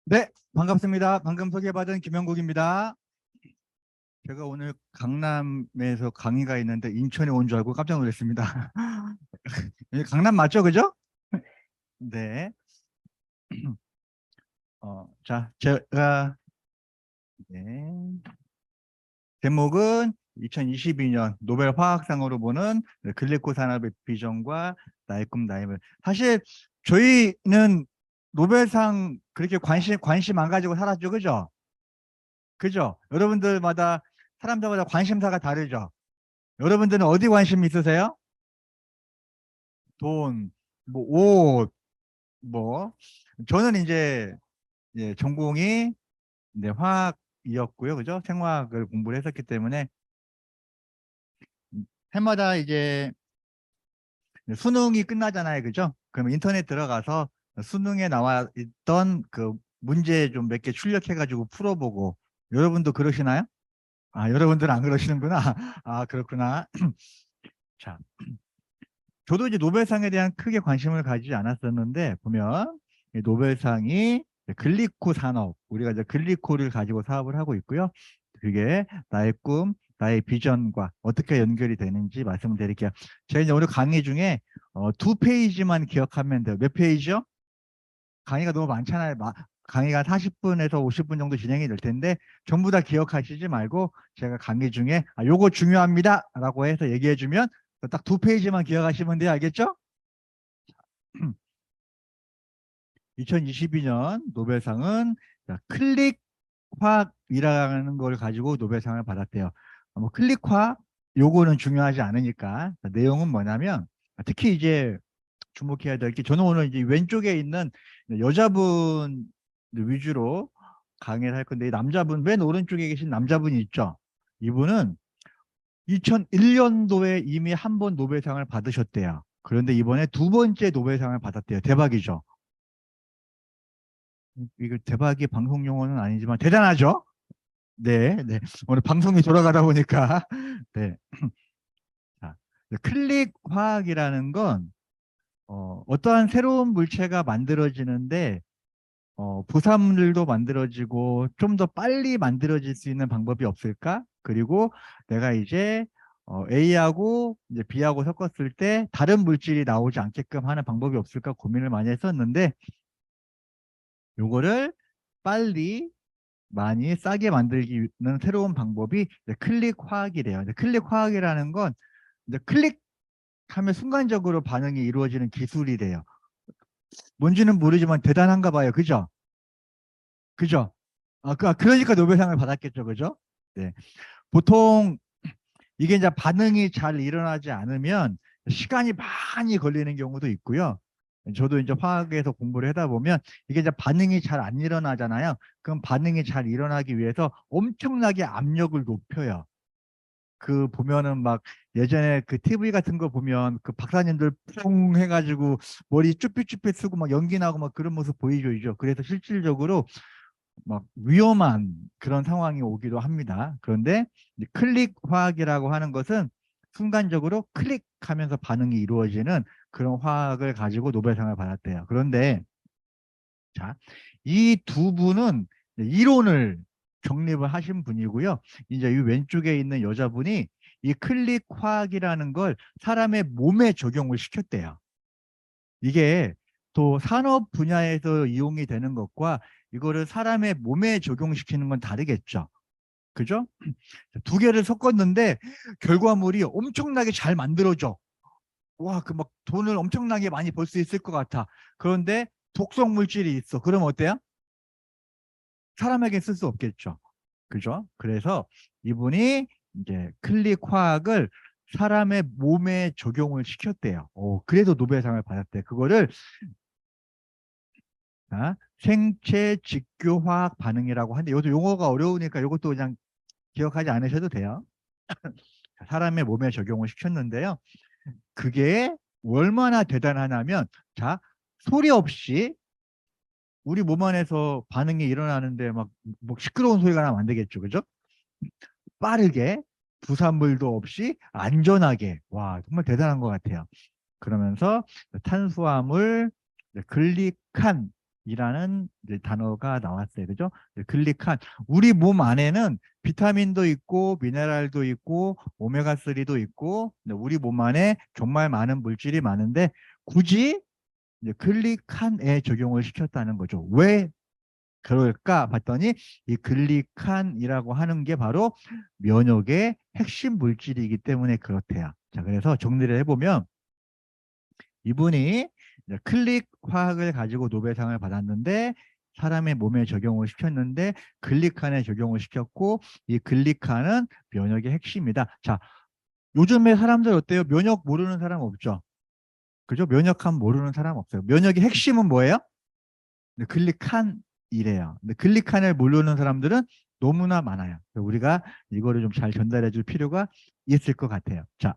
네, 반갑습니다. 방금 소개받은 김영국입니다. 제가 오늘 강남에서 강의가 있는데 인천에 온 줄 알고 깜짝 놀랐습니다. 여기 강남 맞죠? 그죠? 네. 자, 제가 네, 제목은 2022년 노벨 화학상으로 보는 글리코 산업의 비전과 나의 꿈, 나의 물. 사실 저희는 노벨상 그렇게 관심 안 가지고 살았죠. 그죠? 그죠? 여러분들마다 사람들마다 관심사가 다르죠. 여러분들은 어디 관심 있으세요? 돈, 뭐, 옷, 뭐. 저는 이제, 예, 전공이 이제 화학이었고요. 그죠? 생화학을 공부를 했었기 때문에 해마다 이제 수능이 끝나잖아요. 그죠? 그럼 인터넷 들어가서 수능에 나와 있던 그 문제 좀 몇 개 출력해가지고 풀어보고 여러분도 그러시나요? 아, 여러분들은 안 그러시는구나. 아, 그렇구나. 자, 저도 이제 노벨상에 대한 크게 관심을 가지지 않았었는데 보면 이 노벨상이 글리코 산업, 우리가 이제 글리코를 가지고 사업을 하고 있고요. 그게 나의 꿈, 나의 비전과 어떻게 연결이 되는지 말씀을 드릴게요. 제가 이제 오늘 강의 중에 두 페이지만 기억하면 돼요. 몇 페이지요? 강의가 너무 많잖아요. 강의가 40분에서 50분 정도 진행이 될 텐데 전부 다 기억하시지 말고 제가 강의 중에 요거 중요합니다 라고 해서 얘기해 주면 딱 두 페이지만 기억하시면 돼요. 알겠죠? 2022년 노벨상은 클릭 화학이라는 걸 가지고 노벨상을 받았대요. 뭐 클릭 화학 요거는 중요하지 않으니까 내용은 뭐냐면 특히 이제 주목해야 될 게 저는 오늘 이제 왼쪽에 있는 여자분 위주로 강의를 할 건데 이 남자분 맨 오른쪽에 계신 남자분이 있죠. 이분은 2001년도에 이미 한 번 노벨상을 받으셨대요. 그런데 이번에 두 번째 노벨상을 받았대요. 대박이죠. 이거 대박이 방송 용어는 아니지만 대단하죠? 네, 네. 오늘 방송이 돌아가다 보니까 네. 자, 클릭 화학이라는 건 어떠한 새로운 물체가 만들어지는데 부산물도 만들어지고 좀 더 빨리 만들어질 수 있는 방법이 없을까? 그리고 내가 이제 A하고 이제 B하고 섞었을 때 다른 물질이 나오지 않게끔 하는 방법이 없을까 고민을 많이 했었는데 요거를 빨리 많이 싸게 만들기 위한 새로운 방법이 이제 클릭 화학이래요. 이제 클릭 화학이라는 건 이제 클릭하면 순간적으로 반응이 이루어지는 기술이래요. 뭔지는 모르지만 대단한가 봐요. 그죠? 그죠? 그러니까 노벨상을 받았겠죠. 그죠? 네. 보통 이게 이제 반응이 잘 일어나지 않으면 시간이 많이 걸리는 경우도 있고요. 저도 이제 화학에서 공부를 하다 보면 이게 이제 반응이 잘 안 일어나잖아요. 그럼 반응이 잘 일어나기 위해서 엄청나게 압력을 높여요. 그 보면은 막 예전에 그 TV 같은 거 보면 그 박사님들 퐁 해가지고 머리 쭈삣쭈삣 쓰고 막 연기 나고 막 그런 모습 보이죠. 그래서 실질적으로 막 위험한 그런 상황이 오기도 합니다. 그런데 클릭 화학이라고 하는 것은 순간적으로 클릭하면서 반응이 이루어지는 그런 화학을 가지고 노벨상을 받았대요. 그런데 자, 이 두 분은 이론을 정립을 하신 분이고요. 이제 이 왼쪽에 있는 여자분이 이 클릭 화학이라는 걸 사람의 몸에 적용을 시켰대요. 이게 또 산업 분야에서 이용이 되는 것과 이거를 사람의 몸에 적용시키는 건 다르겠죠. 그죠? 두 개를 섞었는데 결과물이 엄청나게 잘 만들어져. 와, 그 막 돈을 엄청나게 많이 벌 수 있을 것 같아. 그런데 독성 물질이 있어. 그럼 어때요? 사람에게 쓸 수 없겠죠. 그죠? 그래서 이분이 이제 클릭 화학을 사람의 몸에 적용을 시켰대요. 그래도 노벨상을 받았대. 그거를 생체 직교 화학 반응이라고 하는데 이것도 용어가 어려우니까 이것도 그냥 기억하지 않으셔도 돼요. 사람의 몸에 적용을 시켰는데요. 그게 얼마나 대단하냐면 자, 소리 없이 우리 몸 안에서 반응이 일어나는데 막 뭐 시끄러운 소리가 나면 안 되겠죠. 그죠? 빠르게 부산물도 없이 안전하게 와 정말 대단한 것 같아요. 그러면서 탄수화물, 글리칸 이라는 이제 단어가 나왔어요. 그죠? 글리칸. 우리 몸 안에는 비타민도 있고 미네랄도 있고 오메가3도 있고 우리 몸 안에 정말 많은 물질이 많은데 굳이 이제 글리칸에 적용을 시켰다는 거죠. 왜 그럴까 봤더니 이 글리칸이라고 하는 게 바로 면역의 핵심 물질이기 때문에 그렇대요. 자, 그래서 정리를 해보면 이분이 이제 클릭 화학을 가지고 노벨상을 받았는데 사람의 몸에 적용을 시켰는데 글리칸에 적용을 시켰고 이 글리칸은 면역의 핵심이다. 자, 요즘에 사람들 어때요? 면역 모르는 사람 없죠? 그죠? 면역함 모르는 사람 없어요. 면역의 핵심은 뭐예요? 네, 글리칸이래요. 근데 글리칸을 모르는 사람들은 너무나 많아요. 우리가 이거를 좀 잘 전달해 줄 필요가 있을 것 같아요. 자,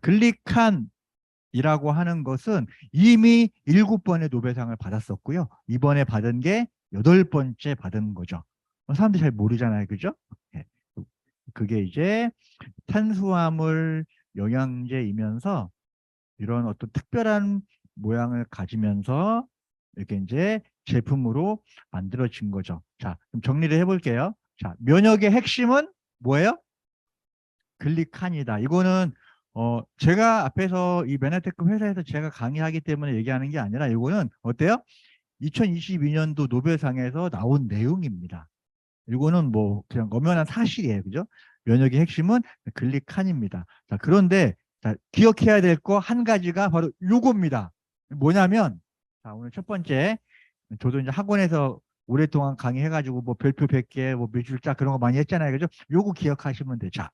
글리칸이라고 하는 것은 이미 7번의 노벨상을 받았었고요. 이번에 받은 게 8번째 받은 거죠. 사람들이 잘 모르잖아요. 그죠? 네. 그게 이제 탄수화물 영양제이면서 이런 어떤 특별한 모양을 가지면서 이렇게 이제 제품으로 만들어진 거죠. 자, 그럼 정리를 해볼게요. 자, 면역의 핵심은 뭐예요? 글리칸이다. 이거는 제가 앞에서 이 메나테크 회사에서 제가 강의하기 때문에 얘기하는 게 아니라 이거는 어때요? 2022년도 노벨상에서 나온 내용입니다. 이거는 뭐 그냥 엄연한 사실이에요. 그죠? 면역의 핵심은 글리칸입니다. 자, 그런데 자, 기억해야 될 거 한 가지가 바로 요겁니다. 뭐냐면 자, 오늘 첫 번째 저도 이제 학원에서 오랫동안 강의해가지고 뭐 별표 100개, 뭐 몇줄자 그런 거 많이 했잖아요. 그죠? 요거 기억하시면 돼요. 자,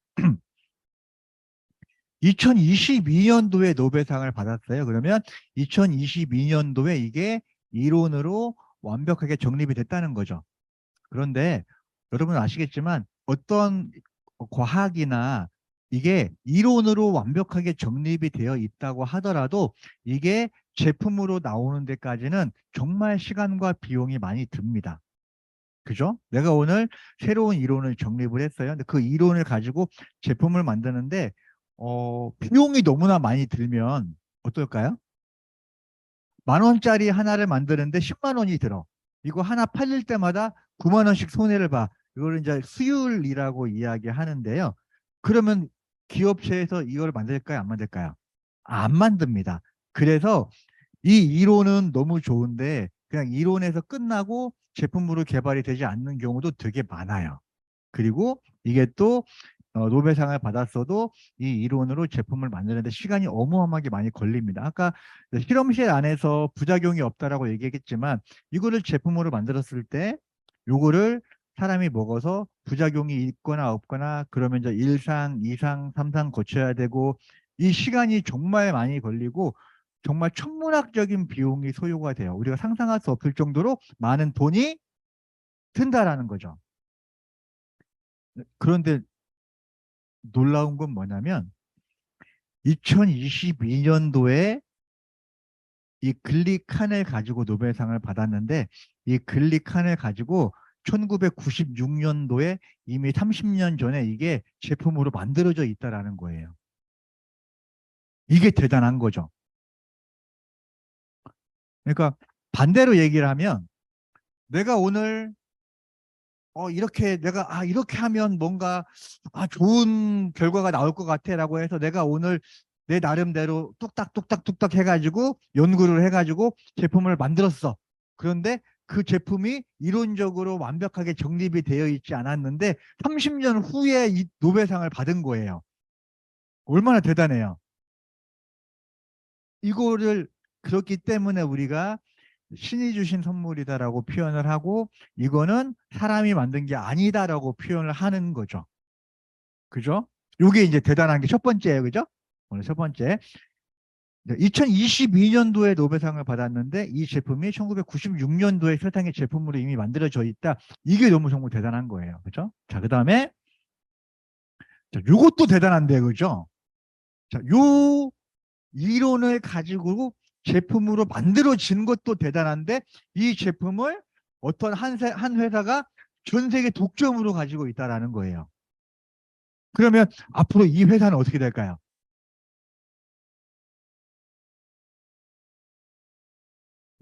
2022년도에 노벨상을 받았어요. 그러면 2022년도에 이게 이론으로 완벽하게 정립이 됐다는 거죠. 그런데 여러분 아시겠지만 어떤 과학이나 이게 이론으로 완벽하게 정립이 되어 있다고 하더라도 이게 제품으로 나오는 데까지는 정말 시간과 비용이 많이 듭니다. 그죠? 내가 오늘 새로운 이론을 정립을 했어요. 근데 그 이론을 가지고 제품을 만드는데 비용이 너무나 많이 들면 어떨까요? 10,000원짜리 하나를 만드는데 10만 원이 들어. 이거 하나 팔릴 때마다 9만 원씩 손해를 봐. 이걸 이제 수율이라고 이야기하는데요. 그러면 기업체에서 이걸 만들까요? 안 만들까요? 안 만듭니다. 그래서 이 이론은 너무 좋은데 그냥 이론에서 끝나고 제품으로 개발이 되지 않는 경우도 되게 많아요. 그리고 이게 또 노벨상을 받았어도 이 이론으로 제품을 만드는데 시간이 어마어마하게 많이 걸립니다. 아까 실험실 안에서 부작용이 없다라고 얘기했지만 이거를 제품으로 만들었을 때 요거를 사람이 먹어서 부작용이 있거나 없거나 그러면 이제 1상, 2상, 3상 거쳐야 되고 이 시간이 정말 많이 걸리고 정말 천문학적인 비용이 소요가 돼요. 우리가 상상할 수 없을 정도로 많은 돈이 든다라는 거죠. 그런데 놀라운 건 뭐냐면 2022년도에 이 글리칸을 가지고 노벨상을 받았는데 이 글리칸을 가지고 1996년도에 이미 30년 전에 이게 제품으로 만들어져 있다라는 거예요. 이게 대단한 거죠. 그러니까 반대로 얘기를 하면 내가 오늘 이렇게 내가 이렇게 하면 뭔가 좋은 결과가 나올 것 같아라고 해서 내가 오늘 내 나름대로 뚝딱뚝딱뚝딱 해가지고 연구를 해가지고 제품을 만들었어. 그런데 그 제품이 이론적으로 완벽하게 정립이 되어 있지 않았는데 30년 후에 이 노벨상을 받은 거예요. 얼마나 대단해요. 이거를 그렇기 때문에 우리가 신이 주신 선물이다라고 표현을 하고 이거는 사람이 만든 게 아니다라고 표현을 하는 거죠. 그죠? 요게 이제 대단한 게 첫 번째예요. 그죠? 오늘 첫 번째. 2022년도에 노벨상을 받았는데 이 제품이 1996년도에 세상의 제품으로 이미 만들어져 있다. 이게 너무 정말 대단한 거예요. 그죠? 자, 그다음에 요것도 대단한데 그죠? 자, 요 이론을 가지고 제품으로 만들어진 것도 대단한데 이 제품을 어떤 한 회사가 전 세계 독점으로 가지고 있다라는 거예요. 그러면 앞으로 이 회사는 어떻게 될까요?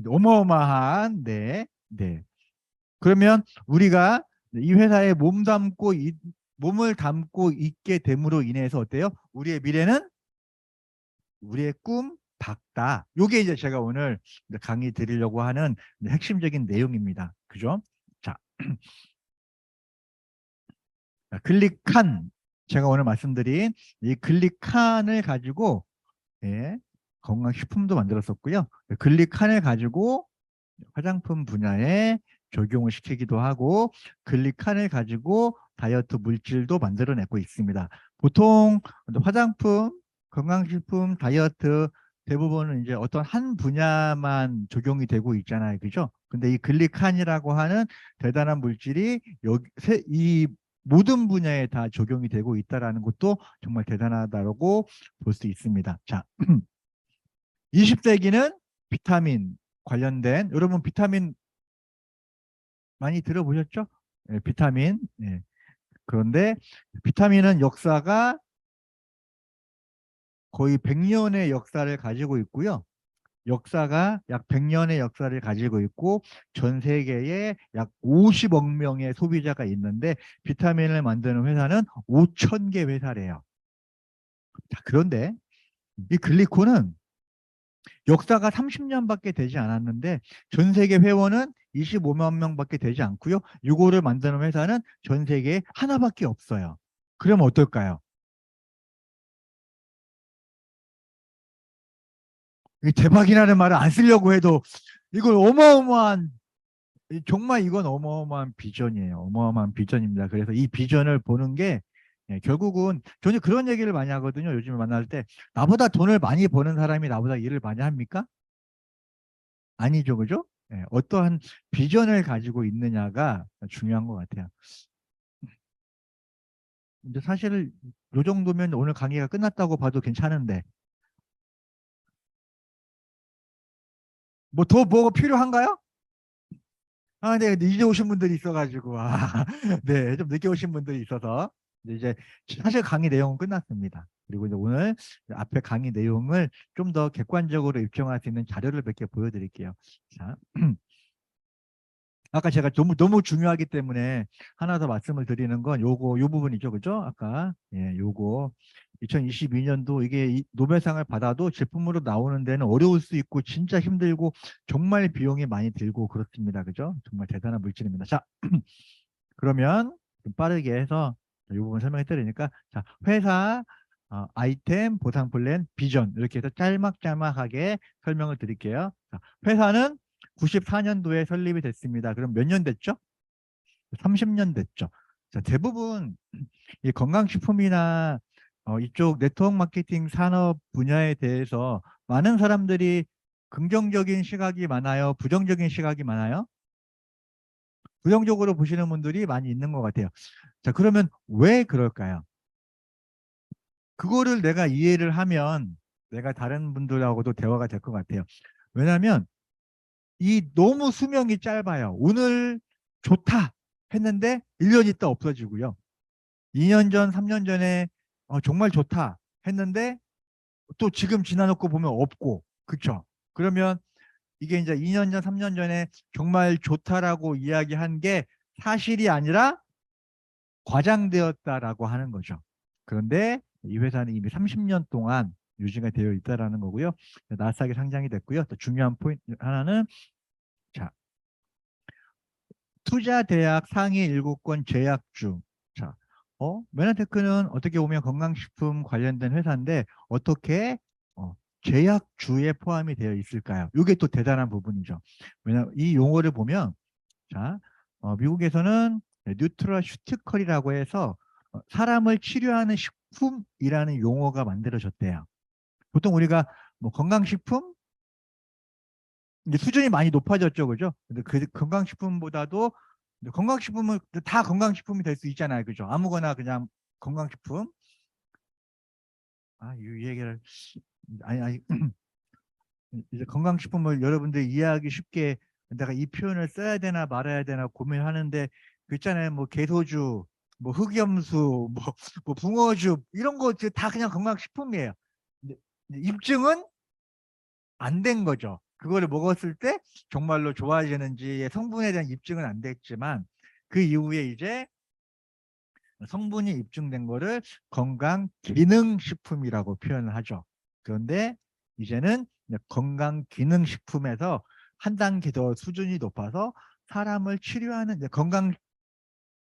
어마어마한 네. 그러면 우리가 이 회사에 몸을 담고 있게 됨으로 인해서 어때요? 우리의 미래는 우리의 꿈 밝다. 요게 이제 제가 오늘 강의 드리려고 하는 핵심적인 내용입니다. 그죠? 자, 글리칸. 제가 오늘 말씀드린 이 글리칸을 가지고 예, 건강식품도 만들었었고요. 글리칸을 가지고 화장품 분야에 적용을 시키기도 하고 글리칸을 가지고 다이어트 물질도 만들어내고 있습니다. 보통 화장품, 건강식품, 다이어트 대부분은 이제 어떤 한 분야만 적용이 되고 있잖아요. 그죠? 근데 이 글리칸이라고 하는 대단한 물질이 이 모든 분야에 다 적용이 되고 있다는 것도 정말 대단하다고 볼 수 있습니다. 자, 20세기는 비타민 관련된 여러분 비타민 많이 들어보셨죠? 예, 비타민. 예. 그런데 비타민은 역사가 거의 100년의 역사를 가지고 있고요. 역사가 약 100년의 역사를 가지고 있고 전 세계에 약 50억 명의 소비자가 있는데 비타민을 만드는 회사는 5천 개 회사래요. 자, 그런데 이 글리코는 역사가 30년밖에 되지 않았는데 전 세계 회원은 25만 명밖에 되지 않고요. 이거를 만드는 회사는 전 세계에 하나밖에 없어요. 그러면 어떨까요? 이 대박이라는 말을 안 쓰려고 해도 이건 어마어마한 정말 이건 어마어마한 비전이에요. 어마어마한 비전입니다. 그래서 이 비전을 보는 게 결국은 저는 그런 얘기를 많이 하거든요. 요즘에 만날 때 나보다 돈을 많이 버는 사람이 나보다 일을 많이 합니까? 아니죠, 그죠? 어떠한 비전을 가지고 있느냐가 중요한 것 같아요. 근데 사실 요 정도면 오늘 강의가 끝났다고 봐도 괜찮은데 뭐 더 뭐가 필요한가요? 아, 네, 이제 오신 분들이 있어가지고 네, 좀 늦게 오신 분들이 있어서 이제 사실 강의 내용은 끝났습니다. 그리고 이제 오늘 앞에 강의 내용을 좀 더 객관적으로 입증할 수 있는 자료를 몇 개 보여드릴게요. 자, 아까 제가 너무 중요하기 때문에 하나 더 말씀을 드리는 건 요 부분이죠. 그죠? 아까, 요거. 2022년도 이게 노벨상을 받아도 제품으로 나오는 데는 어려울 수 있고 진짜 힘들고 정말 비용이 많이 들고 그렇습니다. 그죠? 정말 대단한 물질입니다. 자, 그러면 좀 빠르게 해서 이 부분 설명해 드리니까 자, 회사, 아이템, 보상 플랜, 비전 이렇게 해서 짤막짤막하게 설명을 드릴게요. 자, 회사는 94년도에 설립이 됐습니다. 그럼 몇 년 됐죠? 30년 됐죠. 자, 대부분 이 건강식품이나 이쪽 네트워크 마케팅 산업 분야에 대해서 많은 사람들이 긍정적인 시각이 많아요? 부정적인 시각이 많아요? 부정적으로 보시는 분들이 많이 있는 것 같아요. 자, 그러면 왜 그럴까요? 그거를 내가 이해를 하면 내가 다른 분들하고도 대화가 될 것 같아요. 왜냐하면 이 너무 수명이 짧아요. 오늘 좋다 했는데 1년 있다 없어지고요. 2년 전, 3년 전에 정말 좋다 했는데 또 지금 지나놓고 보면 없고, 그쵸? 그러면 이게 이제 2년 전, 3년 전에 정말 좋다라고 이야기한 게 사실이 아니라 과장되었다라고 하는 거죠. 그런데 이 회사는 이미 30년 동안 유지가 되어 있다라는 거고요. 나스닥에 상장이 됐고요. 또 중요한 포인트 하나는 자, 투자 대학 상위 7권 제약주. 자, 메나테크는 어떻게 보면 건강식품 관련된 회사인데 어떻게 제약주에 포함이 되어 있을까요? 이게 또 대단한 부분이죠. 왜냐하면 이 용어를 보면 자, 미국에서는 뉴트라슈티컬이라고 해서 사람을 치료하는 식품이라는 용어가 만들어졌대요. 보통 우리가 뭐 건강식품 이제 수준이 많이 높아졌죠, 그죠? 근데 그 건강식품보다도 건강식품은 다 건강식품이 될 수 있잖아요, 그죠? 아무거나 그냥 건강식품. 이 얘기를 아니 이제 건강식품을 여러분들이 이해하기 쉽게 내가 이 표현을 써야 되나 말아야 되나 고민하는데 그 있잖아요, 뭐 개소주, 뭐 흑염수, 뭐 붕어즙 이런 거 다 그냥 건강식품이에요. 근데 입증은 안 된 거죠. 그거를 먹었을 때 정말로 좋아지는지의 성분에 대한 입증은 안 됐지만 그 이후에 이제 성분이 입증된 거를 건강기능식품이라고 표현을 하죠. 그런데 이제는 건강기능식품에서 한 단계 더 수준이 높아서 사람을 치료하는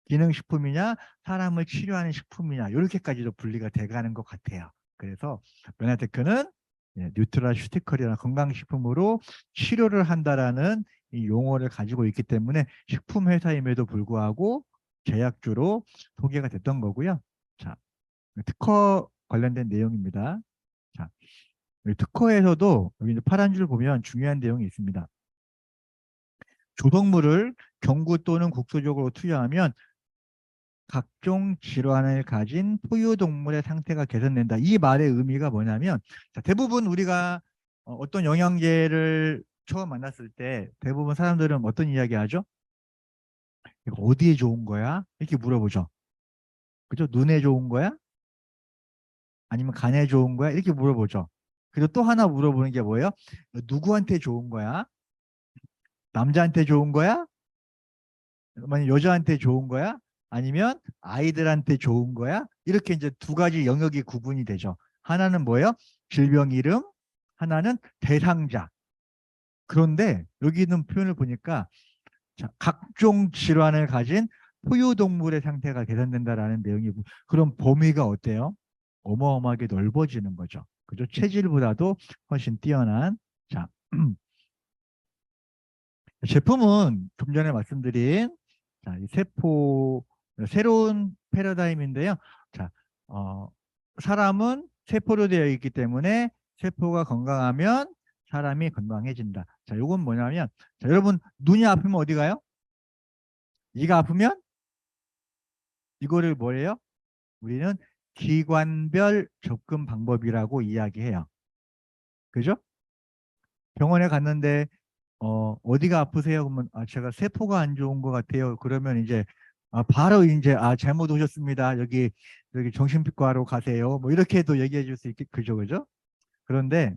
건강기능식품이냐 사람을 치료하는 식품이냐 이렇게까지도 분리가 돼가는 것 같아요. 그래서 메나테크는 뉴트라슈티컬이라는 건강식품으로 치료를 한다라는 이 용어를 가지고 있기 때문에 식품 회사임에도 불구하고 제약주로 소개가 됐던 거고요. 자, 특허 관련된 내용입니다. 자, 특허에서도 여기 이제 파란 줄 보면 중요한 내용이 있습니다. 조성물을 경구 또는 국소적으로 투여하면 각종 질환을 가진 포유동물의 상태가 개선된다. 이 말의 의미가 뭐냐면 자, 대부분 우리가 어떤 영양제를 처음 만났을 때 대부분 사람들은 어떤 이야기 하죠? 이거 어디에 좋은 거야? 이렇게 물어보죠. 그죠? 눈에 좋은 거야? 아니면 간에 좋은 거야? 이렇게 물어보죠. 그리고 또 하나 물어보는 게 뭐예요? 누구한테 좋은 거야? 남자한테 좋은 거야? 아니면 여자한테 좋은 거야? 아니면 아이들한테 좋은 거야? 이렇게 이제 두 가지 영역이 구분이 되죠. 하나는 뭐예요? 질병 이름, 하나는 대상자. 그런데 여기 있는 표현을 보니까 자, 각종 질환을 가진 포유동물의 상태가 개선된다라는 내용이 그럼 범위가 어때요? 어마어마하게 넓어지는 거죠. 그죠? 체질보다도 훨씬 뛰어난 자 제품은 좀 전에 말씀드린 자, 이 세포 새로운 패러다임인데요. 자, 사람은 세포로 되어 있기 때문에 세포가 건강하면 사람이 건강해진다. 자, 이건 뭐냐면 자, 여러분 눈이 아프면 어디 가요? 이가 아프면 이거를 뭐예요? 우리는 기관별 접근 방법이라고 이야기해요. 그죠? 병원에 갔는데 어디가 아프세요? 그러면 아, 제가 세포가 안 좋은 것 같아요. 그러면 이제 바로 이제 잘못 오셨습니다. 여기 정신과로 가세요. 뭐 이렇게도 얘기해 줄 수 있겠 그죠, 그죠? 그런데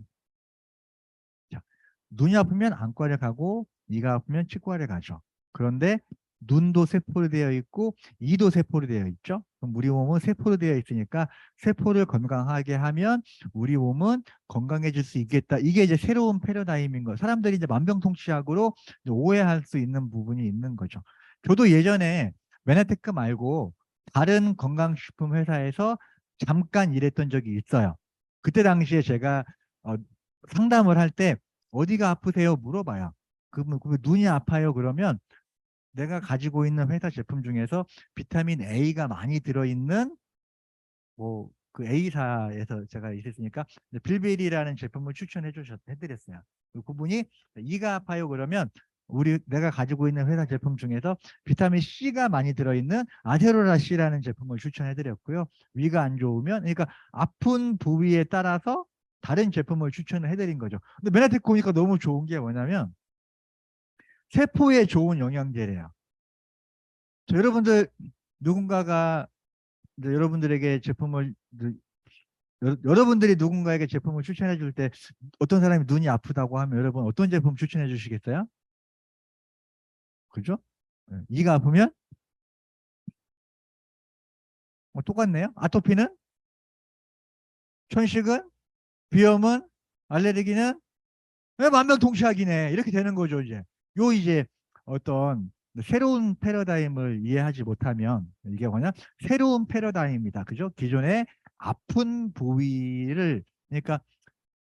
자, 눈이 아프면 안과를 가고 이가 아프면 치과를 가죠. 그런데 눈도 세포로 되어 있고 이도 세포로 되어 있죠. 그럼 우리 몸은 세포로 되어 있으니까 세포를 건강하게 하면 우리 몸은 건강해질 수 있겠다. 이게 이제 새로운 패러다임인 거. 사람들이 이제 만병통치약으로 이제 오해할 수 있는 부분이 있는 거죠. 저도 예전에 메나테크 말고 다른 건강식품 회사에서 잠깐 일했던 적이 있어요. 그때 당시에 제가 어, 상담을 할 때 어디가 아프세요? 물어봐요. 그러면 눈이 아파요? 그러면 내가 가지고 있는 회사 제품 중에서 비타민 A가 많이 들어있는 뭐 그 A사에서 제가 있었으니까 빌베리라는 제품을 해드렸어요. 그분이 이가 아파요 그러면 내가 가지고 있는 회사 제품 중에서 비타민 C가 많이 들어있는 아세로라 C라는 제품을 추천해드렸고요. 위가 안 좋으면 그러니까 아픈 부위에 따라서 다른 제품을 추천을 해드린 거죠. 근데 메나테크 보니까 너무 좋은 게 뭐냐면 세포에 좋은 영양제래요. 여러분들 누군가가 여러분들에게 제품을 여러분들이 누군가에게 제품을 추천해 줄 때 어떤 사람이 눈이 아프다고 하면 여러분 어떤 제품 추천해 주시겠어요? 그죠? 이가 아프면 똑같네요. 아토피는? 천식은? 비염은? 알레르기는? 왜 만병통치약이네. 이렇게 되는 거죠, 이제. 이제 어떤 새로운 패러다임을 이해하지 못하면 이게 뭐냐? 새로운 패러다임입니다. 그죠? 기존에 아픈 부위를 그러니까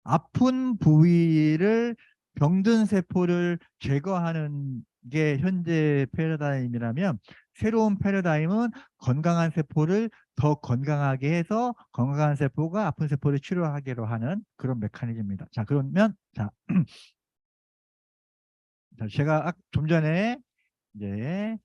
아픈 부위를 병든 세포를 제거하는 게 현재 패러다임이라면 새로운 패러다임은 건강한 세포를 더 건강하게 해서 건강한 세포가 아픈 세포를 치료하기로 하는 그런 메커니즘입니다. 자, 그러면 제가 좀 전에 이제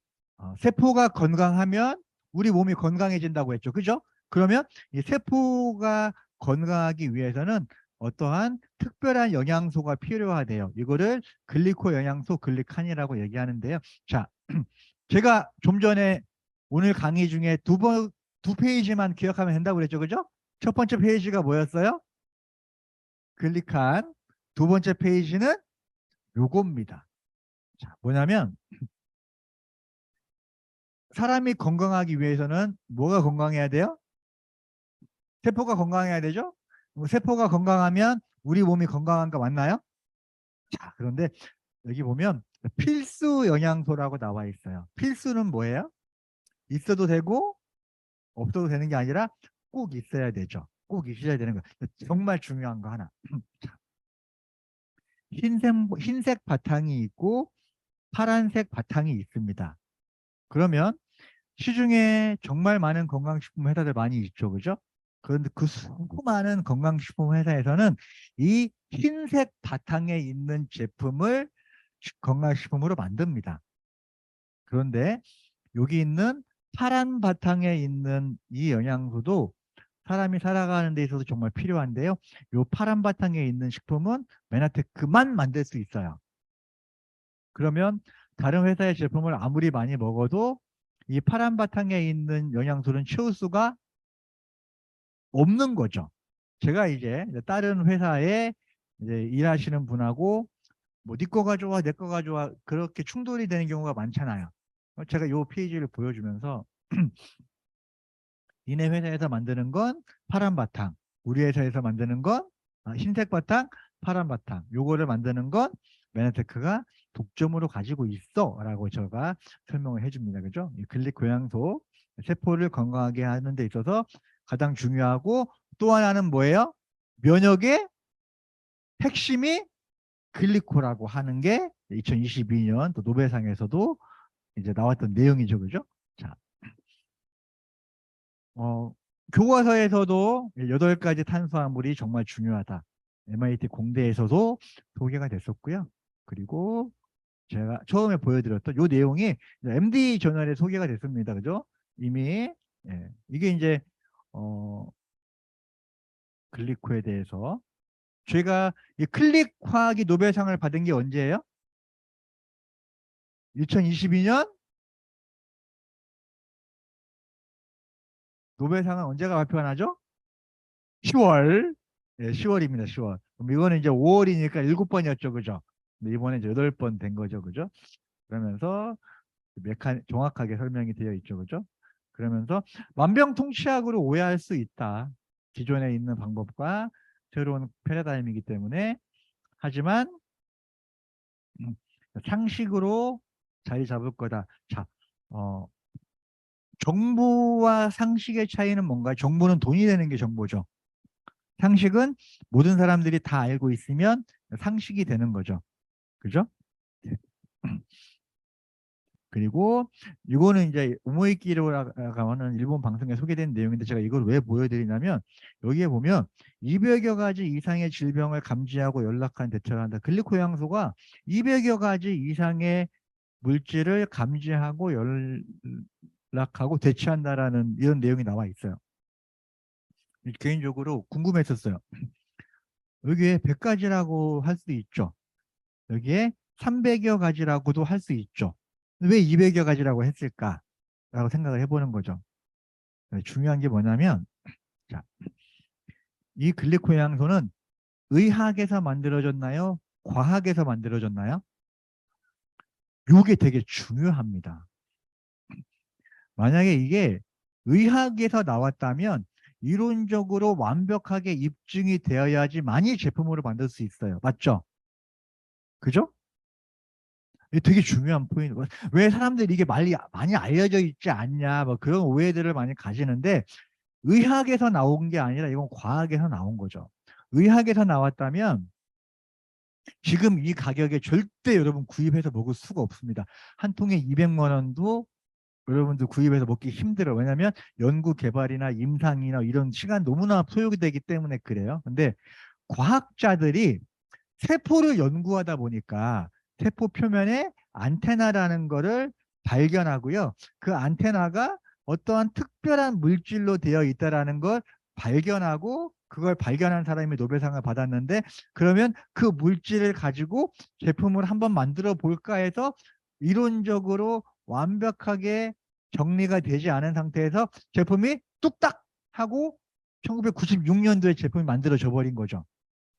세포가 건강하면 우리 몸이 건강해진다고 했죠. 그죠? 그러면 이 세포가 건강하기 위해서는 어떠한 특별한 영양소가 필요하대요. 이거를 글리코 영양소 글리칸이라고 얘기하는데요. 자, 제가 좀 전에 오늘 강의 중에 두 페이지만 기억하면 된다고 그랬죠. 그죠? 첫 번째 페이지가 뭐였어요? 글리칸. 두 번째 페이지는 요겁니다. 자, 뭐냐면 사람이 건강하기 위해서는 뭐가 건강해야 돼요? 세포가 건강해야 되죠? 세포가 건강하면 우리 몸이 건강한 거 맞나요? 자, 그런데 여기 보면 필수 영양소라고 나와 있어요. 필수는 뭐예요? 있어도 되고 없어도 되는 게 아니라 꼭 있어야 되죠. 꼭 있어야 되는 거. 정말 중요한 거 하나. 흰색 바탕이 있고 파란색 바탕이 있습니다. 그러면 시중에 정말 많은 건강식품 회사들 많이 있죠. 그죠? 그런데 그 수많은 건강식품 회사에서는 이 흰색 바탕에 있는 제품을 건강식품으로 만듭니다. 그런데 여기 있는 파란 바탕에 있는 이 영양소도 사람이 살아가는 데 있어서 정말 필요한데요. 이 파란 바탕에 있는 식품은 메나테크만 만들 수 있어요. 그러면 다른 회사의 제품을 아무리 많이 먹어도 이 파란 바탕에 있는 영양소는 채울 수가 없는 거죠. 제가 이제 다른 회사에 이제 일하시는 분하고 뭐 네 거가 좋아, 내 거가 좋아 그렇게 충돌이 되는 경우가 많잖아요. 제가 이 페이지를 보여주면서 니네 회사에서 만드는 건 파란 바탕, 우리 회사에서 만드는 건 흰색 바탕, 파란 바탕. 요거를 만드는 건 메나테크가 독점으로 가지고 있어라고 제가 설명을 해줍니다. 그죠? 이 글리코양소 세포를 건강하게 하는 데 있어서 가장 중요하고 또 하나는 뭐예요? 면역의 핵심이 글리코라고 하는 게 2022년 또 노벨상에서도 이제 나왔던 내용이죠. 그죠? 자, 교과서에서도 8가지 탄수화물이 정말 중요하다. MIT 공대에서도 소개가 됐었고요. 그리고 제가 처음에 보여드렸던 이 내용이 MD 저널에 소개가 됐습니다. 그죠? 이미 이게 이제 어, 글리코에 대해서 제가 이 클릭 화학이 노벨상을 받은 게 언제예요? 2022년 노벨상은 언제가 발표가 나죠? 10월. 예, 10월입니다. 10월. 그럼 이거는 이제 5월이니까 7번이었죠. 그죠? 근데 이번에 이제 8번 된 거죠. 그죠? 그러면서 정확하게 설명이 되어 있죠. 그죠? 그러면서 만병통치약으로 오해할 수 있다. 기존에 있는 방법과 새로운 패러다임이기 때문에 하지만 음, 상식으로 자리 잡을 거다. 자, 정보와 상식의 차이는 뭔가? 정보는 돈이 되는 게 정보죠. 상식은 모든 사람들이 다 알고 있으면 상식이 되는 거죠. 그죠? 그리고 이거는 이제 오모이키로라고 하는 일본 방송에 소개된 내용인데 제가 이걸 왜 보여드리냐면 여기에 보면 200여 가지 이상의 질병을 감지하고 연락한 대처를 한다. 글리코양소가 200여 가지 이상의 물질을 감지하고 연락하고 대처한다라는 이런 내용이 나와 있어요. 개인적으로 궁금했었어요. 여기에 100가지라고 할 수도 있죠. 여기에 300여 가지라고도 할 수 있죠. 왜 200여 가지라고 했을까라고 생각을 해보는 거죠. 중요한 게 뭐냐면 자, 이 글리코양소는 의학에서 만들어졌나요? 과학에서 만들어졌나요? 이게 되게 중요합니다. 만약에 이게 의학에서 나왔다면 이론적으로 완벽하게 입증이 되어야지만이 제품으로 만들 수 있어요. 맞죠? 그죠? 이게 되게 중요한 포인트. 왜 사람들이 이게 많이 알려져 있지 않냐, 뭐 그런 오해들을 많이 가지는데 의학에서 나온 게 아니라 이건 과학에서 나온 거죠. 의학에서 나왔다면 지금 이 가격에 절대 여러분 구입해서 먹을 수가 없습니다. 한 통에 200만 원도 여러분들 구입해서 먹기 힘들어요. 왜냐하면 연구 개발이나 임상이나 이런 시간 너무나 소요가 되기 때문에 그래요. 근데 과학자들이 세포를 연구하다 보니까 세포 표면에 안테나라는 거를 발견하고요. 그 안테나가 어떠한 특별한 물질로 되어 있다라는 걸 발견하고 그걸 발견한 사람이 노벨상을 받았는데 그러면 그 물질을 가지고 제품을 한번 만들어 볼까 해서 이론적으로 완벽하게 정리가 되지 않은 상태에서 제품이 뚝딱 하고 1996년도에 제품이 만들어져 버린 거죠.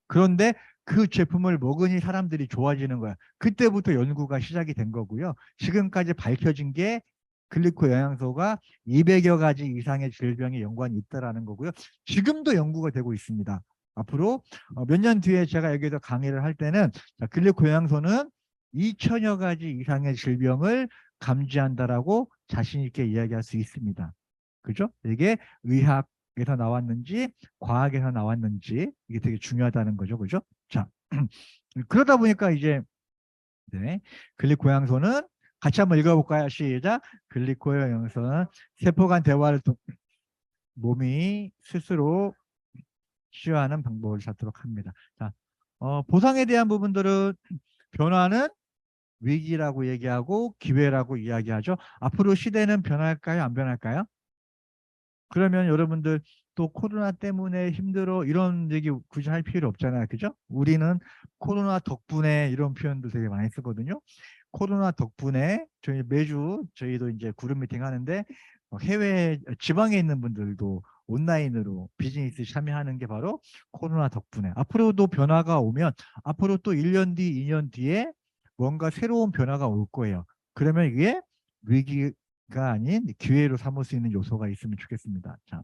그런데 그 제품을 먹으니 사람들이 좋아지는 거야. 그때부터 연구가 시작이 된 거고요. 지금까지 밝혀진 게 글리코 영양소가 200여 가지 이상의 질병에 연관이 있다라는 거고요. 지금도 연구가 되고 있습니다. 앞으로 몇 년 뒤에 제가 여기서 강의를 할 때는 자, 글리코 영양소는 2천여 가지 이상의 질병을 감지한다라고 자신 있게 이야기할 수 있습니다. 그죠? 이게 의학에서 나왔는지 과학에서 나왔는지 이게 되게 중요하다는 거죠. 그죠? 자, 그러다 보니까 이제 네, 글리코양소는 같이 한번 읽어볼까요? 시작. 글리코양소는 세포 간 대화를 통 몸이 스스로 치유하는 방법을 찾도록 합니다. 자, 보상에 대한 부분들은 변화는 위기라고 얘기하고 기회라고 이야기하죠. 앞으로 시대는 변할까요? 안 변할까요? 그러면 여러분들 또 코로나 때문에 힘들어 이런 얘기 굳이 할 필요 없잖아요. 그죠? 우리는 코로나 덕분에 이런 표현도 되게 많이 쓰거든요. 코로나 덕분에 저희 매주 저희도 이제 그룹 미팅 하는데 해외 지방에 있는 분들도 온라인으로 비즈니스 참여하는 게 바로 코로나 덕분에 앞으로도 변화가 오면 앞으로 또 1년 뒤, 2년 뒤에 뭔가 새로운 변화가 올 거예요. 그러면 이게 위기가 아닌 기회로 삼을 수 있는 요소가 있으면 좋겠습니다. 자,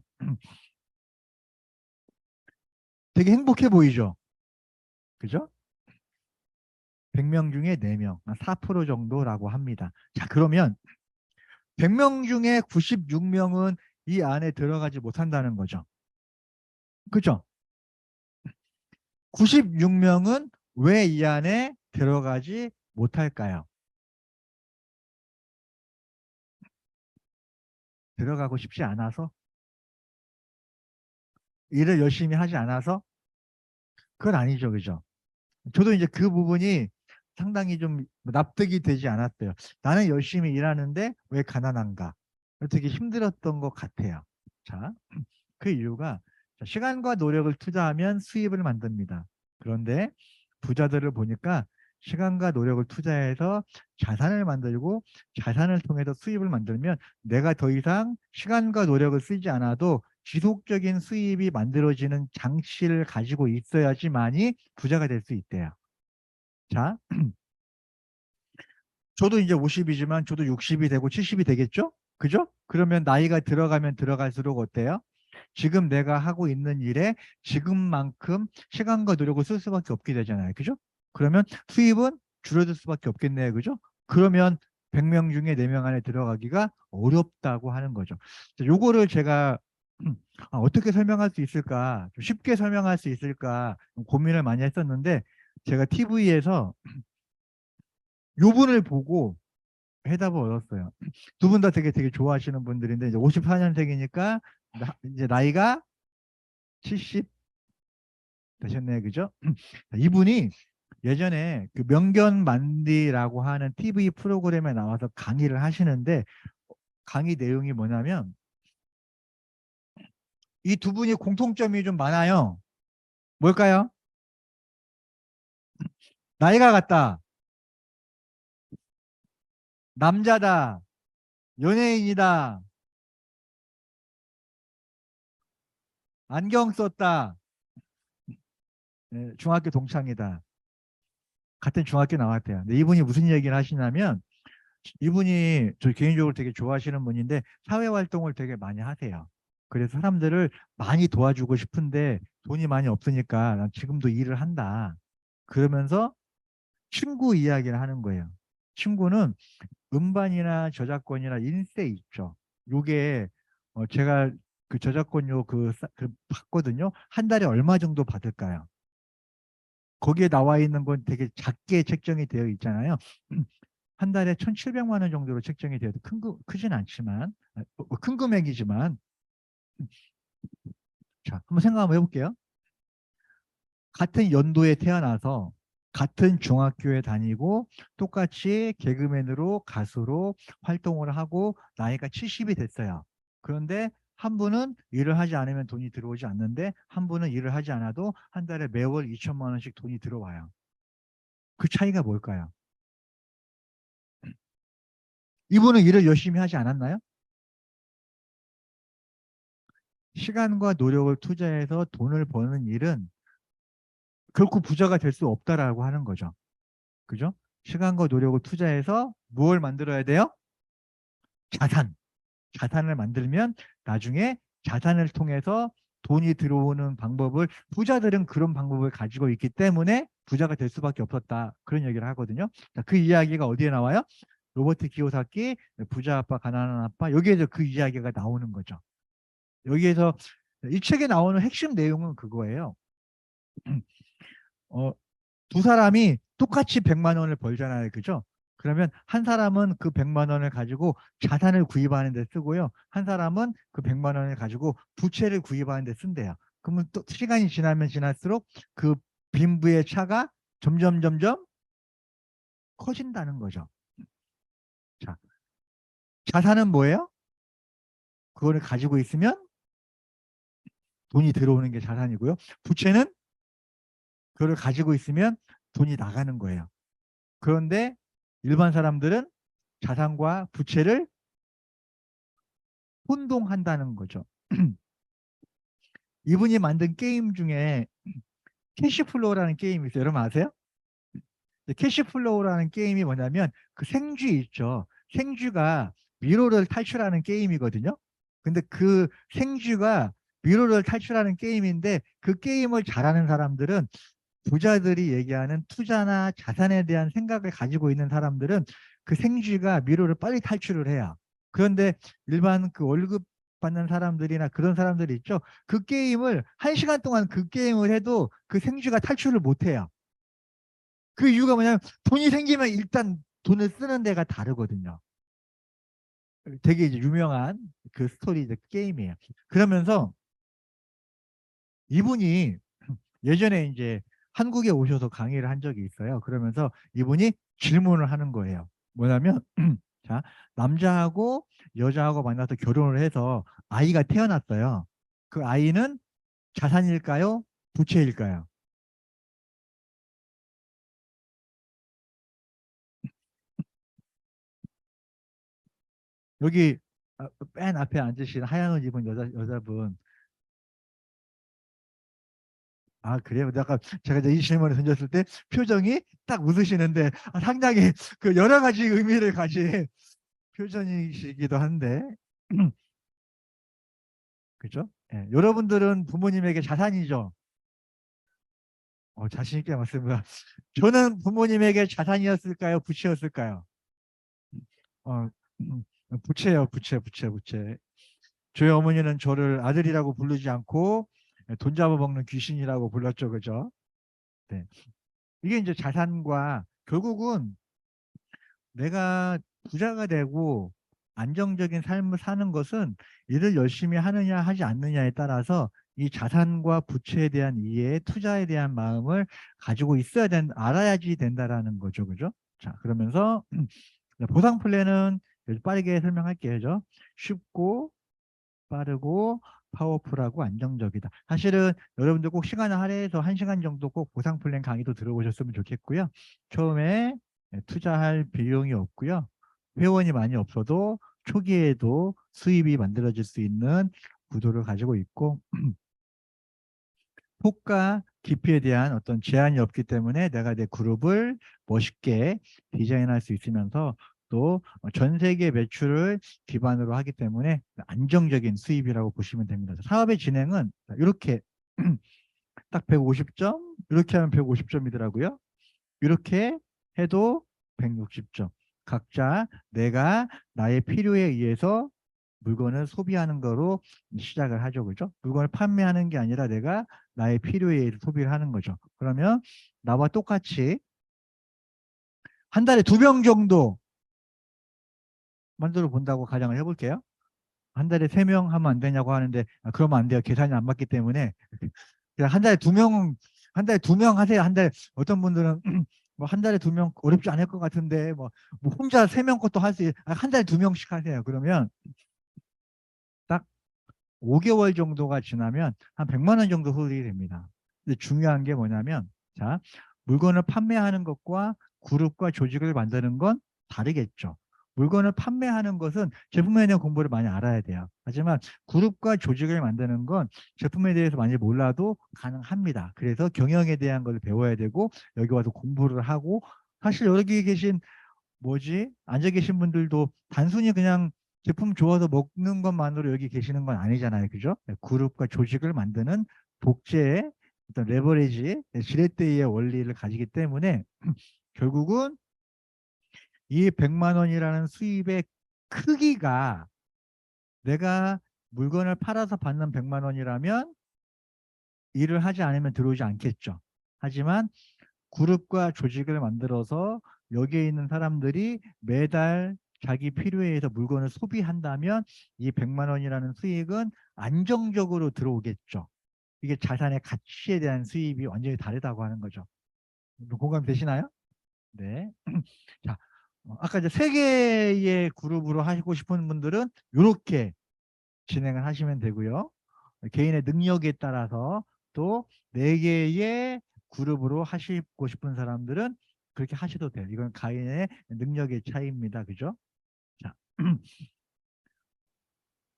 되게 행복해 보이죠? 그죠? 100명 중에 4명, 4% 정도라고 합니다. 자, 그러면 100명 중에 96명은 이 안에 들어가지 못한다는 거죠. 그죠? 96명은 왜 이 안에 들어가지 못할까요? 들어가고 싶지 않아서? 일을 열심히 하지 않아서? 그건 아니죠. 그죠? 저도 이제 그 부분이 상당히 좀 납득이 되지 않았어요. 나는 열심히 일하는데 왜 가난한가? 되게 힘들었던 것 같아요. 자, 그 이유가 시간과 노력을 투자하면 수입을 만듭니다. 그런데 부자들을 보니까 시간과 노력을 투자해서 자산을 만들고 자산을 통해서 수입을 만들면 내가 더 이상 시간과 노력을 쓰지 않아도 지속적인 수입이 만들어지는 장치를 가지고 있어야지만이 부자가 될 수 있대요. 자, 저도 이제 50이지만 저도 60이 되고 70이 되겠죠? 그죠? 그러면 나이가 들어가면 들어갈수록 어때요? 지금 내가 하고 있는 일에 지금만큼 시간과 노력을 쓸 수밖에 없게 되잖아요. 그죠? 그러면 수입은 줄어들 수밖에 없겠네요. 그죠? 그러면 100명 중에 4명 안에 들어가기가 어렵다고 하는 거죠. 요거를 제가 어떻게 설명할 수 있을까? 좀 쉽게 설명할 수 있을까? 고민을 많이 했었는데 제가 TV에서 요 분을 보고 해답을 얻었어요. 두 분 다 되게 좋아하시는 분들인데 이제 54년생이니까 이제 나이가 70 되셨네요. 그죠? 이분이 예전에 그 명견만디라고 하는 TV 프로그램에 나와서 강의를 하시는데 강의 내용이 뭐냐면 이 두 분이 공통점이 좀 많아요. 뭘까요? 나이가 같다. 남자다. 연예인이다. 안경 썼다. 중학교 동창이다. 같은 중학교 나왔대요. 근데 이분이 무슨 얘기를 하시냐면 이분이 저 개인적으로 되게 좋아하시는 분인데 사회 활동을 되게 많이 하세요. 그래서 사람들을 많이 도와주고 싶은데 돈이 많이 없으니까 난 지금도 일을 한다. 그러면서 친구 이야기를 하는 거예요. 친구는 음반이나 저작권이나 인세 있죠. 요게 제가 그 저작권료 그 받거든요. 한 달에 얼마 정도 받을까요? 거기에 나와 있는 건 되게 작게 책정이 되어 있잖아요. 한 달에 1,700만 원 정도로 책정이 되어도 크진 않지만 큰 금액이지만 자, 한번 생각 한번 해볼게요. 같은 연도에 태어나서 같은 중학교에 다니고 똑같이 개그맨으로 가수로 활동을 하고 나이가 70이 됐어요. 그런데 한 분은 일을 하지 않으면 돈이 들어오지 않는데 한 분은 일을 하지 않아도 한 달에 매월 2천만 원씩 돈이 들어와요. 그 차이가 뭘까요? 이분은 일을 열심히 하지 않았나요? 시간과 노력을 투자해서 돈을 버는 일은 결코 부자가 될 수 없다라고 하는 거죠. 그죠? 시간과 노력을 투자해서 무엇을 만들어야 돼요? 자산. 자산을 만들면 나중에 자산을 통해서 돈이 들어오는 방법을, 부자들은 그런 방법을 가지고 있기 때문에 부자가 될 수밖에 없었다. 그런 얘기를 하거든요. 자, 그 이야기가 어디에 나와요? 로버트 키요사키 부자 아빠 가난한 아빠, 여기에서 그 이야기가 나오는 거죠. 여기에서 이 책에 나오는 핵심 내용은 그거예요. 어, 두 사람이 똑같이 100만 원을 벌잖아요. 그죠? 그러면 한 사람은 그 100만 원을 가지고 자산을 구입하는 데 쓰고요. 한 사람은 그 100만 원을 가지고 부채를 구입하는 데 쓴대요. 그러면 또 시간이 지나면 지날수록 그 빈부의 차가 점점 커진다는 거죠. 자, 자산은 뭐예요? 그거를 가지고 있으면 돈이 들어오는 게 자산이고요. 부채는 그거를 가지고 있으면 돈이 나가는 거예요. 그런데 일반 사람들은 자산과 부채를 혼동한다는 거죠. 이분이 만든 게임 중에 캐시플로우라는 게임이 있어요. 여러분 아세요? 캐시플로우라는 게임이 뭐냐면 그 생쥐 있죠. 생쥐가 미로를 탈출하는 게임이거든요. 근데 그 생쥐가 미로를 탈출하는 게임인데 그 게임을 잘하는 사람들은, 부자들이 얘기하는 투자나 자산에 대한 생각을 가지고 있는 사람들은 그 생쥐가 미로를 빨리 탈출을 해요. 그런데 일반 그 월급 받는 사람들이나 그런 사람들이 있죠. 그 게임을 1시간 동안 그 게임을 해도 그 생쥐가 탈출을 못 해요. 그 이유가 뭐냐면 돈이 생기면 일단 돈을 쓰는 데가 다르거든요. 되게 이제 유명한 그 스토리 게임이에요. 그러면서 이분이 예전에 이제 한국에 오셔서 강의를 한 적이 있어요. 그러면서 이분이 질문을 하는 거예요. 뭐냐면 자, 남자하고 여자하고 만나서 결혼을 해서 아이가 태어났어요. 그 아이는 자산일까요? 부채일까요? 여기 맨 앞에 앉으신 하얀 옷 입은 여자분. 아, 그래요? 아까 제가 이제 이 질문을 던졌을 때 표정이 딱 웃으시는데, 상당히 그 여러 가지 의미를 가진 표정이시기도 한데, 그죠? 예, 여러분들은 부모님에게 자산이죠. 자신 있게 말씀합니다. 저는 부모님에게 자산이었을까요? 부채였을까요? 어, 부채요, 부채. 저희 어머니는 저를 아들이라고 부르지 않고 돈 잡아먹는 귀신이라고 불렀죠, 그죠? 네. 이게 이제 자산과, 결국은 내가 부자가 되고 안정적인 삶을 사는 것은 일을 열심히 하느냐 하지 않느냐에 따라서 이 자산과 부채에 대한 이해, 투자에 대한 마음을 가지고 있어야 알아야지 된다라는 거죠. 그죠? 자, 그러면서 보상 플랜은 빠르게 설명할게요. 그죠? 쉽고 빠르고 파워풀하고 안정적이다. 사실은 여러분들 꼭 시간을 할애해서 1시간 정도 꼭 보상 플랜 강의도 들어보셨으면 좋겠고요. 처음에 투자할 비용이 없고요. 회원이 많이 없어도 초기에도 수입이 만들어질 수 있는 구도를 가지고 있고, 폭과 깊이에 대한 어떤 제한이 없기 때문에 내가 내 그룹을 멋있게 디자인할 수 있으면서 또 전 세계 매출을 기반으로 하기 때문에 안정적인 수입이라고 보시면 됩니다. 사업의 진행은 이렇게 딱 150점, 이렇게 하면 150점이더라고요. 이렇게 해도 160점. 각자 내가 나의 필요에 의해서 물건을 소비하는 거로 시작을 하죠. 그죠? 물건을 판매하는 게 아니라 내가 나의 필요에 의해서 소비를 하는 거죠. 그러면 나와 똑같이 한 달에 2병 정도 만들어 본다고 가정을 해볼게요. 한 달에 3명 하면 안 되냐고 하는데, 그러면 안 돼요. 계산이 안 맞기 때문에. 그냥 한 달에 2명, 한 달에 2명 하세요. 한 달에, 어떤 분들은 뭐 한 달에 2명 어렵지 않을 것 같은데, 뭐 혼자 3명 것도 할 수 있어요. 한 달에 2명씩 하세요. 그러면 딱 5개월 정도가 지나면 한 100만 원 정도 소득이 됩니다. 근데 중요한 게 뭐냐면, 자, 물건을 판매하는 것과 그룹과 조직을 만드는 건 다르겠죠. 물건을 판매하는 것은 제품에 대한 공부를 많이 알아야 돼요. 하지만 그룹과 조직을 만드는 건 제품에 대해서 많이 몰라도 가능합니다. 그래서 경영에 대한 걸 배워야 되고 여기 와서 공부를 하고 사실 여기 계신 앉아 계신 분들도 단순히 그냥 제품 좋아서 먹는 것만으로 여기 계시는 건 아니잖아요. 그죠? 그룹과 조직을 만드는 독재의 어떤 레버리지, 지렛대의 원리를 가지기 때문에 결국은 이 100만 원이라는 수입의 크기가 내가 물건을 팔아서 받는 100만 원이라면 일을 하지 않으면 들어오지 않겠죠. 하지만 그룹과 조직을 만들어서 여기에 있는 사람들이 매달 자기 필요에 의해서 물건을 소비한다면 이 100만 원이라는 수익은 안정적으로 들어오겠죠. 이게 자산의 가치에 대한 수입이 완전히 다르다고 하는 거죠. 공감되시나요? 네. 자, 아까 이제 세 개의 그룹으로 하시고 싶은 분들은 이렇게 진행을 하시면 되고요. 개인의 능력에 따라서 또 네 개의 그룹으로 하시고 싶은 사람들은 그렇게 하셔도 돼요. 이건 개인의 능력의 차이입니다. 그죠? 자,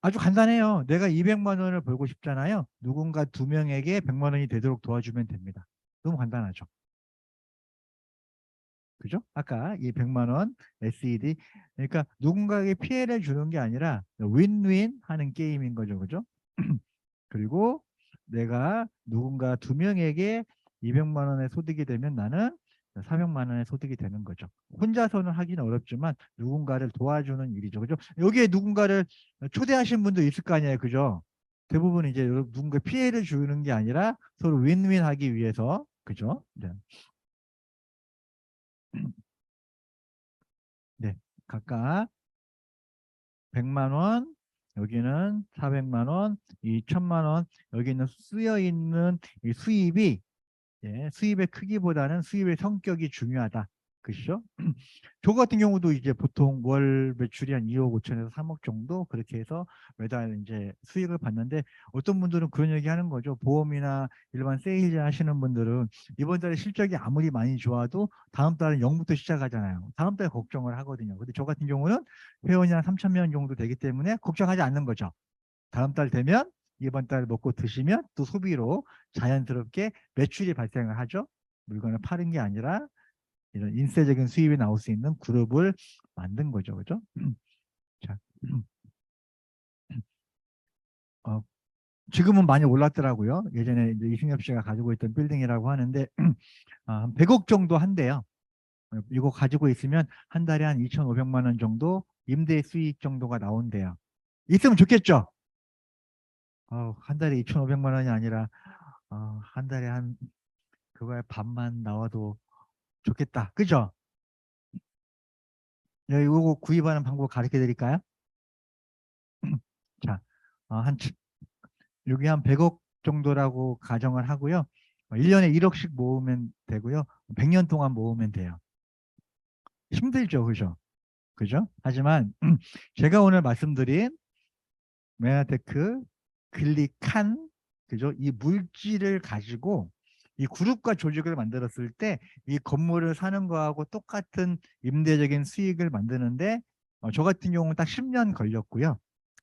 아주 간단해요. 내가 200만 원을 벌고 싶잖아요. 누군가 두 명에게 100만 원이 되도록 도와주면 됩니다. 너무 간단하죠. 그죠? 아까 이 100만 원 SED 그러니까 누군가에게 피해를 주는 게 아니라 윈윈 하는 게임인 거죠. 그죠? 그리고 내가 누군가 두 명에게 200만 원의 소득이 되면 나는 400만 원의 소득이 되는 거죠. 혼자서는 하기는 어렵지만 누군가를 도와주는 일이죠. 그죠? 여기에 누군가를 초대하신 분도 있을 거 아니에요. 그죠? 대부분 이제 누군가 피해를 주는 게 아니라 서로 윈윈 하기 위해서 그죠? 네. 네. 각각 100만 원, 여기는 400만 원, 이 1000만 원, 여기는 쓰여 있는 이 수입이 수입의 크기보다는 수입의 성격이 중요하다. 그죠? 저 같은 경우도 이제 보통 월 매출이 한 2억 5천에서 3억 정도 그렇게 해서 매달 이제 수익을 받는데 어떤 분들은 그런 얘기 하는 거죠. 보험이나 일반 세일즈 하시는 분들은 이번 달에 실적이 아무리 많이 좋아도 다음 달은 0부터 시작하잖아요. 다음 달에 걱정을 하거든요. 근데 저 같은 경우는 회원이 한 3천 명 정도 되기 때문에 걱정하지 않는 거죠. 다음 달 되면 이번 달 먹고 드시면 또 소비로 자연스럽게 매출이 발생을 하죠. 물건을 파는 게 아니라 이런 인쇄적인 수입이 나올 수 있는 그룹을 만든 거죠. 그죠? 자, 어, 지금은 많이 올랐더라고요. 예전에 이제 이승엽 씨가 가지고 있던 빌딩이라고 하는데 한 100억 정도 한대요. 이거 가지고 있으면 한 달에 한 2,500만 원 정도 임대 수익 정도가 나온대요. 있으면 좋겠죠? 한 달에 2,500만 원이 아니라 한 달에 한 그거에 반만 나와도 좋겠다. 그죠? 이거 구입하는 방법 가르쳐 드릴까요? 자, 여기 한 100억 정도라고 가정을 하고요. 1년에 1억씩 모으면 되고요. 100년 동안 모으면 돼요. 힘들죠. 그죠? 그죠? 하지만 제가 오늘 말씀드린 메가테크, 글리칸, 그죠? 이 물질을 가지고 이 그룹과 조직을 만들었을 때 이 건물을 사는 거하고 똑같은 임대적인 수익을 만드는데 저 같은 경우는 딱 10년 걸렸고요.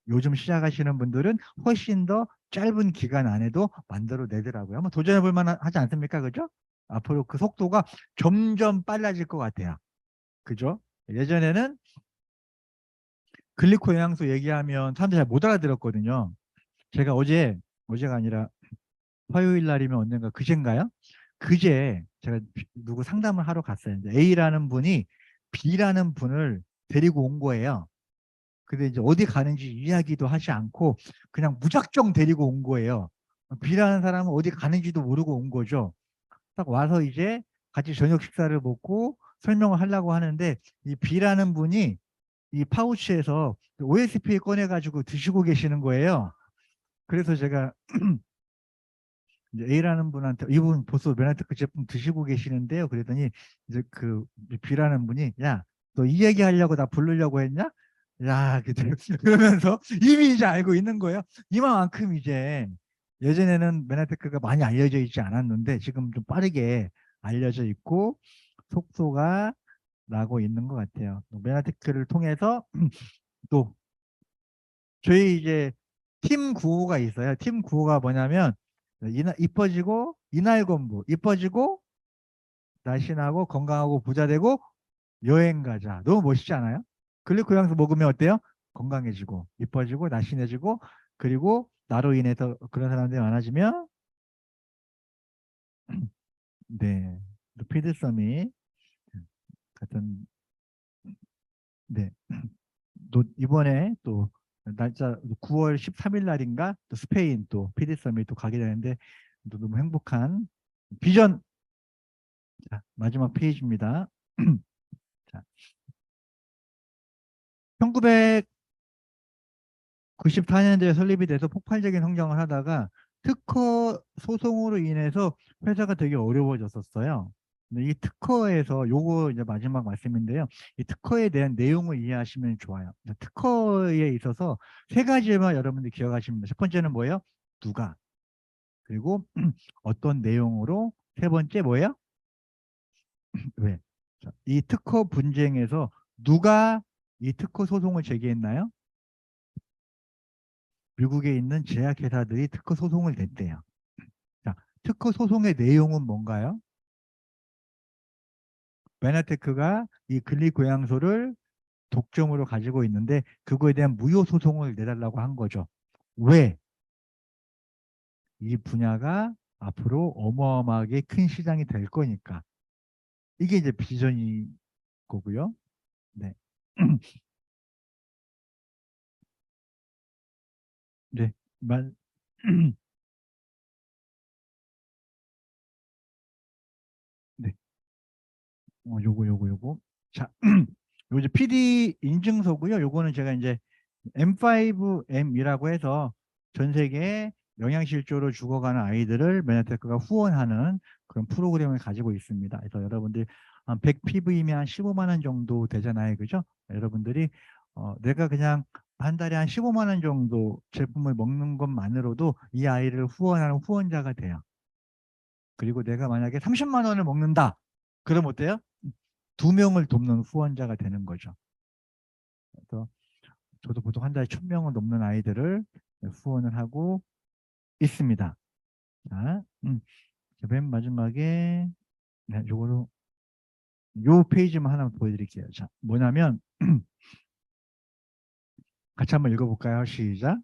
요즘 시작하시는 분들은 훨씬 더 짧은 기간 안에도 만들어내더라고요. 한번 도전해 볼 만하지 않습니까? 그죠? 앞으로 그 속도가 점점 빨라질 것 같아요. 그죠? 예전에는 글리코 영양소 얘기하면 사람들이 잘 못 알아들었거든요. 제가 어제가 아니라 화요일 날이면 언젠가 그제인가요? 그제 제가 누구 상담을 하러 갔어요. 이제 A라는 분이 B라는 분을 데리고 온 거예요. 근데 이제 어디 가는지 이야기도 하지 않고 그냥 무작정 데리고 온 거예요. B라는 사람은 어디 가는지도 모르고 온 거죠. 딱 와서 이제 같이 저녁 식사를 먹고 설명을 하려고 하는데 이 B라는 분이 이 파우치에서 OSP 꺼내가지고 드시고 계시는 거예요. 그래서 제가 이제 A라는 분한테 이분 벌써 메나테크 제품 드시고 계시는데요. 그랬더니 이제 그 B라는 분이 야, 너 이 얘기 하려고 나 부르려고 했냐? 야, 그러면서 이미 이제 알고 있는 거예요. 이만큼 이제 예전에는 메나테크가 많이 알려져 있지 않았는데 지금 좀 빠르게 알려져 있고 속도가 나고 있는 것 같아요. 메나테크를 통해서 또 저희 이제 팀 구호가 있어요. 팀 구호가 뭐냐면 이뻐지고 이날 공부, 이뻐지고 날씬하고 건강하고 부자 되고 여행 가자. 너무 멋있지 않아요? 글리코향수 먹으면 어때요? 건강해지고 이뻐지고 날씬해지고 그리고 나로 인해서 그런 사람들이 많아지면 네 루피드섬이 같은 네 이번에 또 날짜 9월 13일 날인가 또 스페인 또 피드섬이 또 가게 되는데 또 너무 행복한 비전. 자, 마지막 페이지입니다. 자, 1994년도에 설립이 돼서 폭발적인 성장을 하다가 특허 소송으로 인해서 회사가 되게 어려워졌었어요. 근데 이 특허에서 요거 이제 마지막 말씀인데요. 이 특허에 대한 내용을 이해하시면 좋아요. 특허에 있어서 세 가지만 여러분들이 기억하시면 돼요. 첫 번째는 뭐예요? 누가. 그리고 어떤 내용으로. 세 번째 뭐예요? 왜. 자, 이 특허 분쟁에서 누가 이 특허 소송을 제기했나요? 미국에 있는 제약회사들이 특허 소송을 냈대요. 자, 특허 소송의 내용은 뭔가요? 베나테크가 이 근리고양소를 독점으로 가지고 있는데 그거에 대한 무효 소송을 내달라고 한 거죠. 왜? 이 분야가 앞으로 어마어마하게 큰 시장이 될 거니까. 이게 이제 비전이 거고요. 네. 네. 말, 네. 요거. 자, 요 이제 PD 인증서고요. 요거는 제가 이제 M5M이라고 해서 전 세계에 영양실조로 죽어가는 아이들을 메나테크가 후원하는 그런 프로그램을 가지고 있습니다. 그래서 여러분들 한 100PV면 한 15만 원 정도 되잖아요. 그죠? 여러분들이 내가 그냥 한 달에 한 15만 원 정도 제품을 먹는 것만으로도 이 아이를 후원하는 후원자가 돼요. 그리고 내가 만약에 30만 원을 먹는다. 그럼 어때요? 두 명을 돕는 후원자가 되는 거죠. 그래서 저도 보통 한 달에 1,000명을 넘는 아이들을 후원을 하고 있습니다. 자, 맨 마지막에 네, 요거로 요 페이지만 하나 보여드릴게요. 자, 뭐냐면 같이 한번 읽어볼까요? 시작.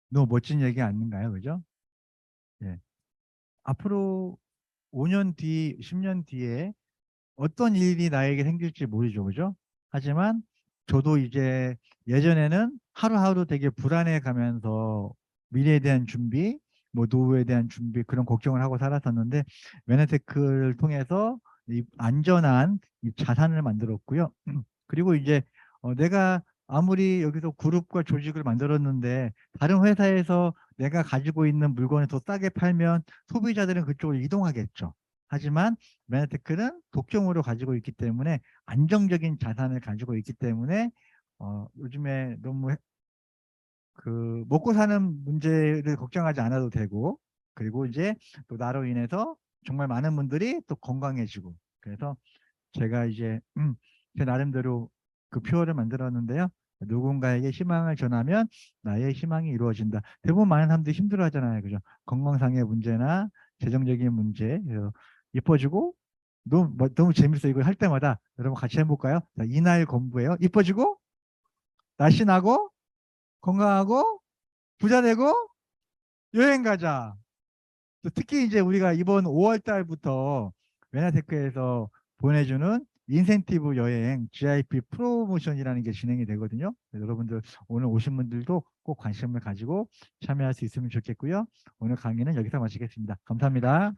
너무 멋진 얘기 아닌가요? 그죠? 예. 앞으로 5년 뒤, 10년 뒤에 어떤 일이 나에게 생길지 모르죠. 그죠? 하지만 저도 이제 예전에는 하루하루 되게 불안해 가면서 미래에 대한 준비, 뭐 노후에 대한 준비 그런 걱정을 하고 살았었는데 메네테크를 통해서 이 안전한 이 자산을 만들었고요. 그리고 이제 내가 아무리 여기서 그룹과 조직을 만들었는데 다른 회사에서 내가 가지고 있는 물건을 더 싸게 팔면 소비자들은 그쪽으로 이동하겠죠. 하지만 메나테크는 독점으로 가지고 있기 때문에 안정적인 자산을 가지고 있기 때문에 요즘에 너무 그 먹고 사는 문제를 걱정하지 않아도 되고 그리고 이제 또 나로 인해서 정말 많은 분들이 또 건강해지고 그래서 제가 이제 제 나름대로 그 표어를 만들었는데요. 누군가에게 희망을 전하면 나의 희망이 이루어진다. 대부분 많은 사람들이 힘들어 하잖아요. 그죠? 건강상의 문제나 재정적인 문제. 그래서 이뻐지고 너무 재밌어요. 이걸 할 때마다 여러분 같이 해볼까요? 자, 이날 공부예요. 이뻐지고 날씬하고 건강하고 부자 되고 여행 가자. 또 특히 이제 우리가 이번 5월 달부터 메나테크에서 보내주는 인센티브 여행 GIP 프로모션이라는 게 진행이 되거든요. 여러분들 오늘 오신 분들도 꼭 관심을 가지고 참여할 수 있으면 좋겠고요. 오늘 강의는 여기서 마치겠습니다. 감사합니다.